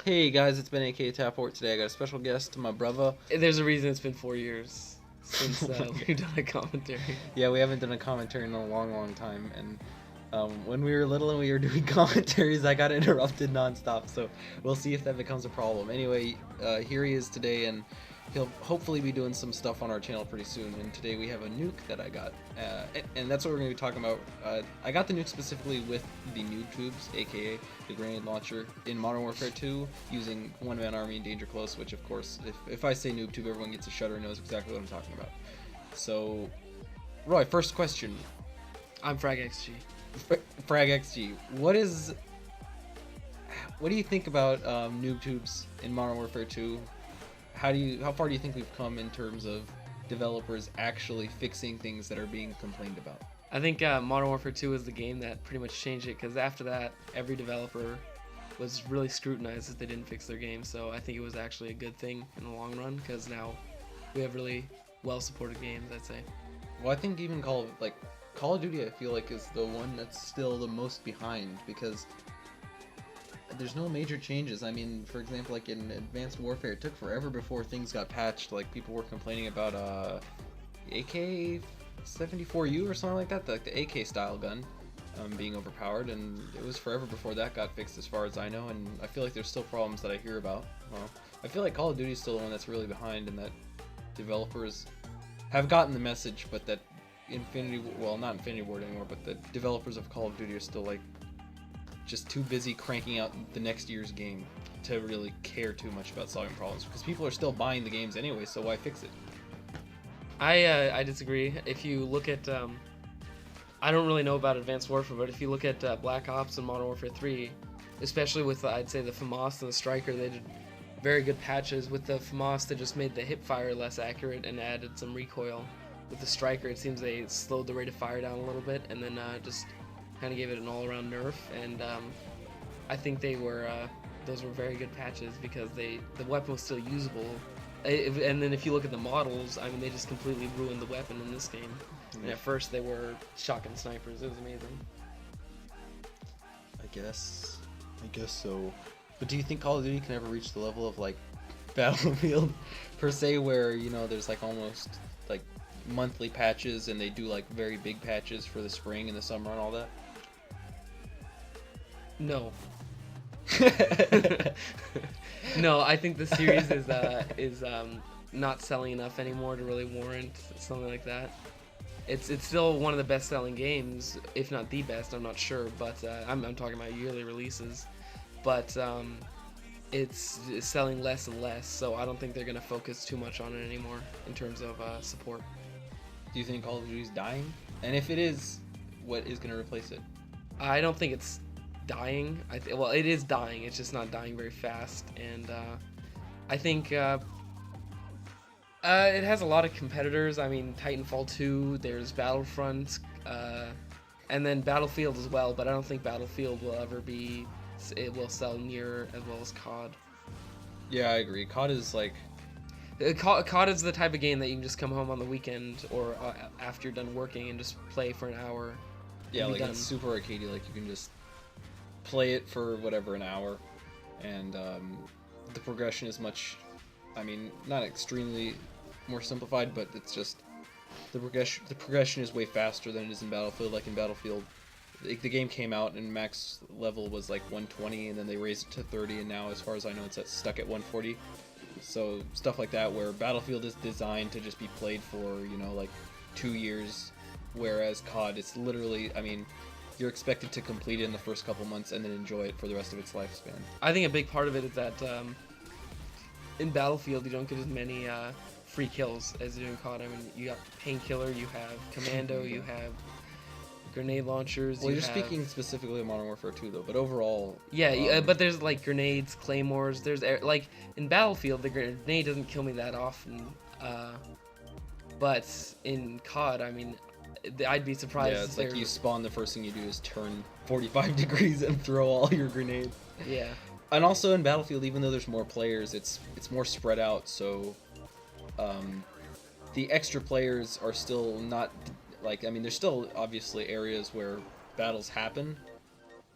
Hey guys, it's been AK Taport today. I got a special guest, my brother. There's a reason it's been 4 years since we've done a commentary. Yeah, we haven't done a commentary in a long, long time, and when we were little and we were doing commentaries, I got interrupted nonstop. So we'll see if that becomes a problem. Anyway, here he is today, and he'll hopefully be doing some stuff on our channel pretty soon. And today we have a nuke that I got, and that's what we're going to be talking about. I got the nuke specifically with the noob tubes, aka the grenade launcher, in Modern Warfare 2 using one-man army and danger close. Which, of course, if I say noob tube, everyone gets a shudder and knows exactly what I'm talking about. So, Roy, first question. I'm Frag XG. Frag XG. What do you think about noob tubes in Modern Warfare 2? How far do you think we've come in terms of developers actually fixing things that are being complained about? I think Modern Warfare 2 was the game that pretty much changed it, because after that, every developer was really scrutinized if they didn't fix their game. So I think it was actually a good thing in the long run, because now we have really well-supported games, I'd say. Well, I think even Call of Duty, I feel like, is the one that's still the most behind, because there's no major changes. I mean, for example, like in Advanced Warfare, it took forever before things got patched. Like, people were complaining about AK-74U or something like that, like the AK style gun being overpowered, and it was forever before that got fixed as far as I know. And I feel like there's still problems that I hear about. Well, I feel like Call of Duty is still the one that's really behind, and that developers have gotten the message, but that not Infinity Ward anymore, but the developers of Call of Duty are still like just too busy cranking out the next year's game to really care too much about solving problems, because people are still buying the games anyway, so why fix it? I disagree. If you look at I don't really know about Advanced Warfare, but if you look at Black Ops and Modern Warfare 3, especially with I'd say the FAMAS and the Striker, they did very good patches. With the FAMAS, they just made the hip fire less accurate and added some recoil. With the Striker, it seems they slowed the rate of fire down a little bit, and then just kind of gave it an all-around nerf. And I think those were very good patches, because the weapon was still usable. And then if you look at the models, I mean, they just completely ruined the weapon in this game. And at first, they were shotgun snipers. It was amazing. I guess so. But do you think Call of Duty can ever reach the level of like Battlefield per se, where, you know, there's like almost like monthly patches, and they do like very big patches for the spring and the summer and all that? No. No, I think the series is not selling enough anymore to really warrant something like that. It's still one of the best-selling games, if not the best. I'm not sure, but I'm talking about yearly releases. But it's selling less and less, so I don't think they're gonna focus too much on it anymore in terms of support. Do you think Call of Duty is dying? And if it is, what is gonna replace it? I don't think it's dying. Well, it is dying. It's just not dying very fast, and I think it has a lot of competitors. I mean, Titanfall 2, there's Battlefront, and then Battlefield as well. But I don't think Battlefield will ever be. It will sell near as well as COD. Yeah, I agree. COD is like. COD is the type of game that you can just come home on the weekend or after you're done working and just play for an hour. Yeah, like it's super arcadey. Like you can just play it for whatever, an hour, and the progression is much, I mean, not extremely more simplified, but it's just the progression is way faster than it is in Battlefield. Like in Battlefield, the game came out and max level was like 120, and then they raised it to 30, and now, as far as I know, it's stuck at 140. So stuff like that, where Battlefield is designed to just be played for, you know, like 2 years, whereas COD, it's literally, I mean, you're expected to complete it in the first couple months and then enjoy it for the rest of its lifespan. I think a big part of it is that in Battlefield you don't get as many free kills as you do in COD. I mean, you got Painkiller, you have Commando, you have grenade launchers. Well, you're speaking specifically of Modern Warfare 2, though, but overall... Yeah, but there's like grenades, claymores, there's like in Battlefield the grenade doesn't kill me that often, but in COD, I mean, I'd be surprised. Yeah, it's like you spawn, the first thing you do is turn 45 degrees and throw all your grenades. Yeah. And also in Battlefield, even though there's more players, it's more spread out, so the extra players are still not, like, I mean, there's still obviously areas where battles happen,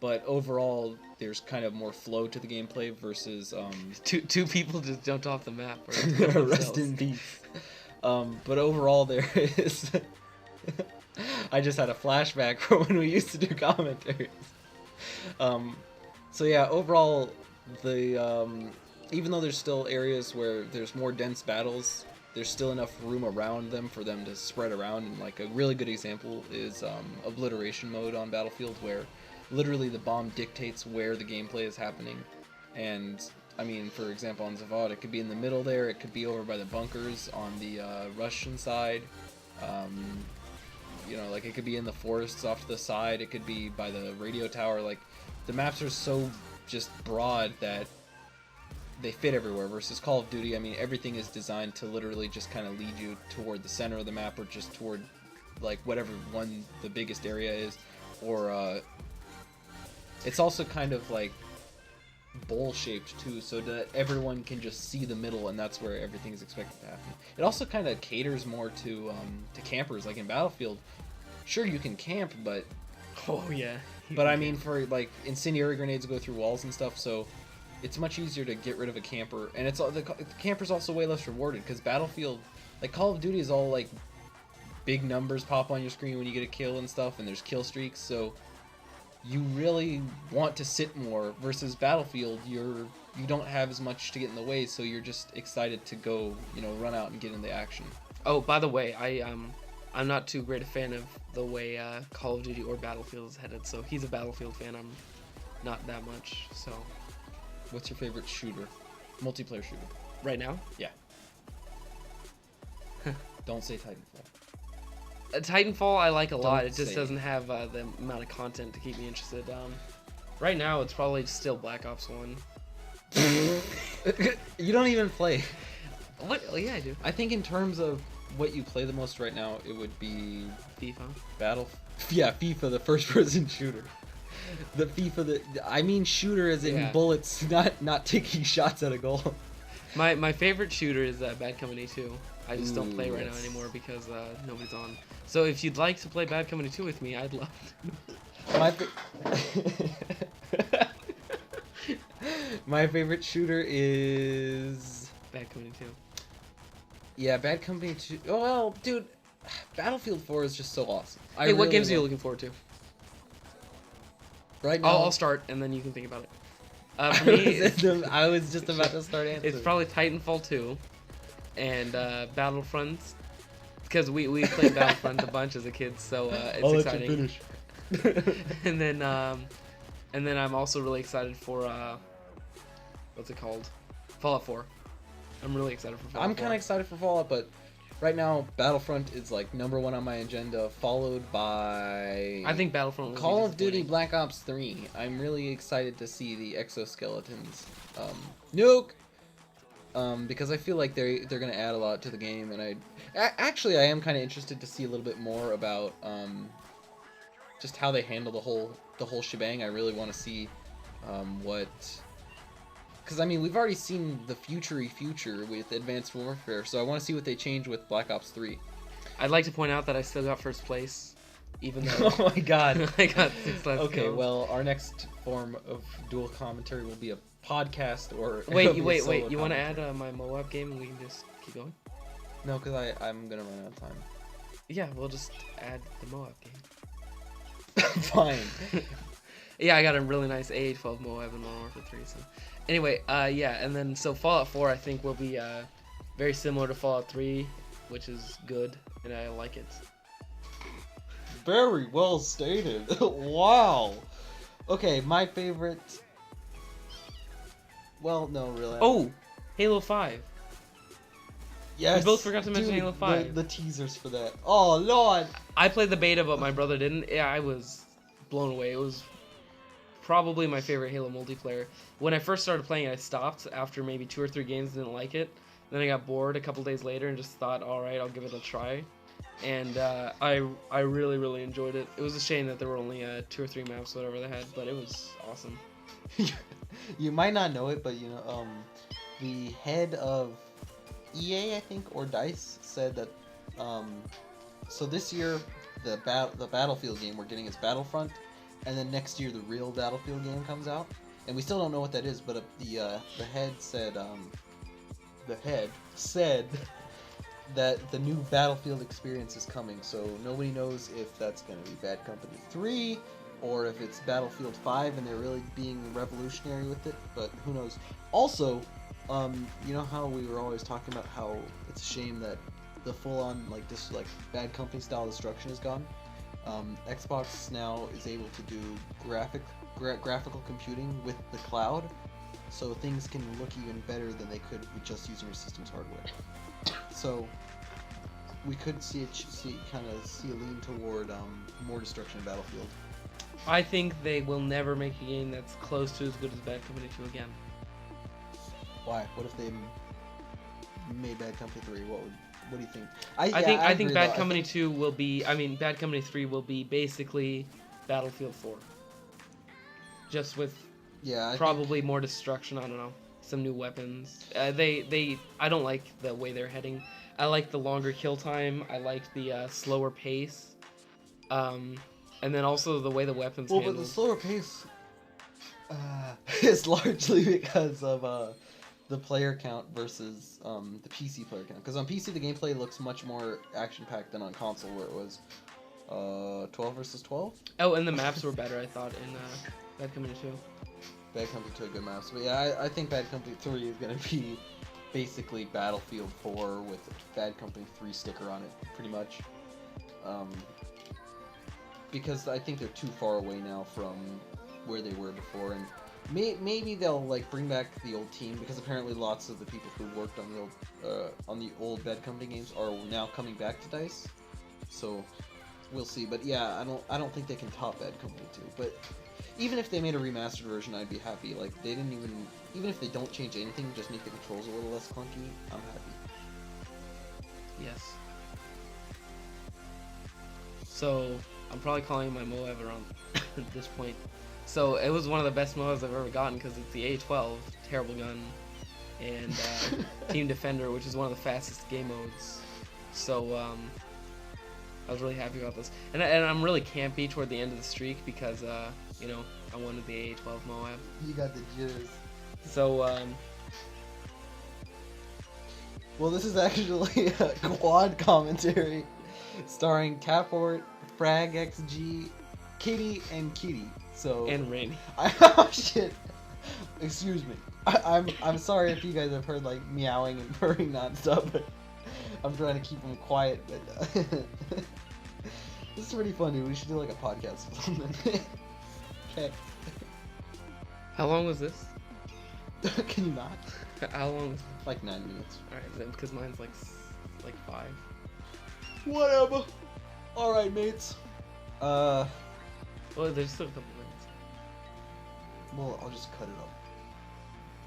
but overall there's kind of more flow to the gameplay versus Two people just jumped off the map. rest in peace. But overall there is I just had a flashback from when we used to do commentaries. So yeah, overall the even though there's still areas where there's more dense battles, there's still enough room around them for them to spread around. And like a really good example is obliteration mode on Battlefield, where literally the bomb dictates where the gameplay is happening. And I mean, for example, on Zavod, it could be in the middle there, it could be over by the bunkers on the Russian side. You know, like it could be in the forests off to the side, it could be by the radio tower. Like the maps are so just broad that they fit everywhere, versus Call of Duty, I mean, everything is designed to literally just kind of lead you toward the center of the map, or just toward like whatever one the biggest area is, or it's also kind of like bowl shaped too, so that everyone can just see the middle, and that's where everything is expected to happen. It also kind of caters more to campers. Like in Battlefield, sure you can camp, but but I mean, for like incendiary grenades go through walls and stuff, so it's much easier to get rid of a camper, and it's the camper's also way less rewarded, because Battlefield, like Call of Duty, is all like big numbers pop on your screen when you get a kill and stuff, and there's kill streaks, so you really want to sit more, versus Battlefield, you don't have as much to get in the way, so you're just excited to go, you know, run out and get in the action. Oh, by the way, I'm not too great a fan of the way Call of Duty or Battlefield is headed, so he's a Battlefield fan, I'm not that much, so... What's your favorite shooter? Multiplayer shooter. Right now? Yeah. Don't say Titanfall. Titanfall I like a lot. It just say doesn't have the amount of content to keep me interested. Right now it's probably still Black Ops 1. You don't even play. What? Oh, yeah, I do. I think in terms of what you play the most right now, it would be FIFA. Yeah, FIFA, the first-person shooter. The FIFA, I mean shooter as in bullets, not taking shots at a goal. My favorite shooter is Bad Company 2. I just don't play right now anymore because nobody's on. So if you'd like to play Bad Company 2 with me, I'd love to. My favorite shooter is Bad Company 2. Yeah, Bad Company 2. Oh, well, dude, Battlefield 4 is just so awesome. Hey, what games are you looking forward to? Right now, I'll start, and then you can think about it. For me, I was just about to start answering. It's probably Titanfall 2 and Battlefront, because we played Battlefront a bunch as a kid, so it's exciting. and then I'm also really excited for what's it called? Fallout 4. I'm really excited for Fallout 4. I'm kind of excited for Fallout, but right now, Battlefront is like #1 on my agenda, followed by... I think Battlefront will Call of Duty Black Ops 3. I'm really excited to see the exoskeletons. Nuke! Because I feel like they're going to add a lot to the game, and actually I am kind of interested to see a little bit more about just how they handle the whole shebang. I really want to see what... Because, I mean, we've already seen the future with Advanced Warfare, so I want to see what they change with Black Ops 3. I'd like to point out that I still got first place, even though... Oh my god. I got 6 left. Okay, well, our next form of dual commentary will be a podcast or... Wait, you want to add my Moab game and we can just keep going? No, because I'm going to run out of time. Yeah, we'll just add the Moab game. Fine. Yeah, I got a really nice A12 Moab in Modern Warfare 3, so... Anyway, yeah, and then so Fallout 4 I think will be very similar to Fallout 3, which is good, and I like it. Very well stated. Wow. Okay, my favorite... Well, no, really. Oh! Halo 5. Yes. We both forgot to mention Halo 5. The teasers for that. Oh, Lord. I played the beta, but my brother didn't. Yeah, I was blown away. It was probably my favorite Halo multiplayer. When I first started playing it, I stopped after maybe 2 or 3 games, didn't like it. Then I got bored a couple days later and just thought, alright, I'll give it a try. And I really, really enjoyed it. It was a shame that there were only 2 or 3 maps, whatever they had, but it was awesome. You might not know it, but you know, the head of EA, I think, or DICE, said that, so this year, the Battlefield game we're getting is Battlefront, and then next year the real Battlefield game comes out, and we still don't know what that is. But the head said that the new Battlefield experience is coming. So nobody knows if that's going to be Bad Company 3 or if it's Battlefield 5 and they're really being revolutionary with it. But who knows? Also, you know how we were always talking about how it's a shame that the full-on Bad Company style destruction is gone. Xbox now is able to do graphical computing with the cloud, so things can look even better than they could with just using your system's hardware. So we could see a lean toward more destruction in Battlefield. I think they will never make a game that's close to as good as Bad Company 2 again. Why? What if they made Bad Company 3? What do you think? I think Bad Company 2 will be. I mean, Bad Company 3 will be basically Battlefield 4, just with probably more destruction. I don't know, some new weapons. I don't like the way they're heading. I like the longer kill time. I like the slower pace. And then also the way the weapons. Well, but the slower pace is largely because of the player count versus the PC player count. Because on PC the gameplay looks much more action-packed than on console, where it was 12 versus 12. Oh, and the maps were better, I thought, in Bad Company 2. Bad Company 2 good maps, but yeah, I think Bad Company 3 is gonna be basically Battlefield 4 with a Bad Company 3 sticker on it, pretty much. Because I think they're too far away now from where they were before, and maybe they'll bring back the old team, because apparently lots of the people who worked on the old Bad Company games are now coming back to DICE. So we'll see. But yeah, I don't think they can top Bad Company 2. But even if they made a remastered version, I'd be happy. Like, they didn't even if they don't change anything, just make the controls a little less clunky, I'm happy. Yes. So I'm probably calling my Moab around at this point. So it was one of the best Moabs I've ever gotten, because it's the A12, terrible gun, and Team Defender, which is one of the fastest game modes. So I was really happy about this, and I'm really campy toward the end of the streak because you know, I wanted the A12 Moab. You got the jitters. So well, this is actually a quad commentary starring Caport, Frag XG, Kitty, and Kitty. So and Rainy. Oh shit! Excuse me. I'm sorry if you guys have heard meowing and purring nonstop, but I'm trying to keep them quiet. But this is pretty funny. We should do a podcast with them. Okay. How long was this? Can you not? How long? Was 9 minutes. All right, then, because mine's like 5. Whatever. All right, mates. Well, there's still a couple minutes. Well, I'll just cut it up.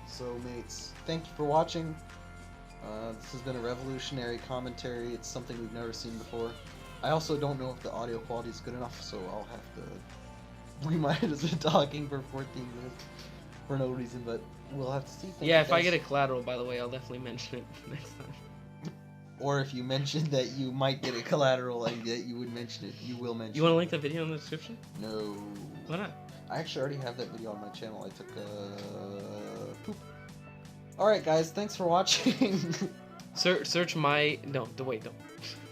So, mates, thank you for watching. This has been a revolutionary commentary. It's something we've never seen before. I also don't know if the audio quality is good enough, so I'll have to. We might have been talking for 14 minutes for no reason, but we'll have to see. Yeah, if I get a collateral, by the way, I'll definitely mention it next time. Or if you mention that you might get a collateral and that you would mention it, you will mention it. You want to link that video in the description? No. Why not? I actually already have that video on my channel. I took a poop. Alright guys, thanks for watching. Search my... No, wait, don't.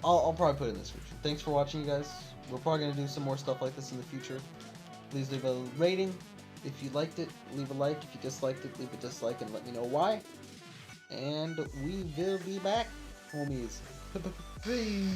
I'll probably put it in the description. Thanks for watching, you guys. We're probably going to do some more stuff like this in the future. Please leave a rating if you liked it. Leave a like if you disliked it. Leave a dislike and let me know why. And we will be back, homies. Peace.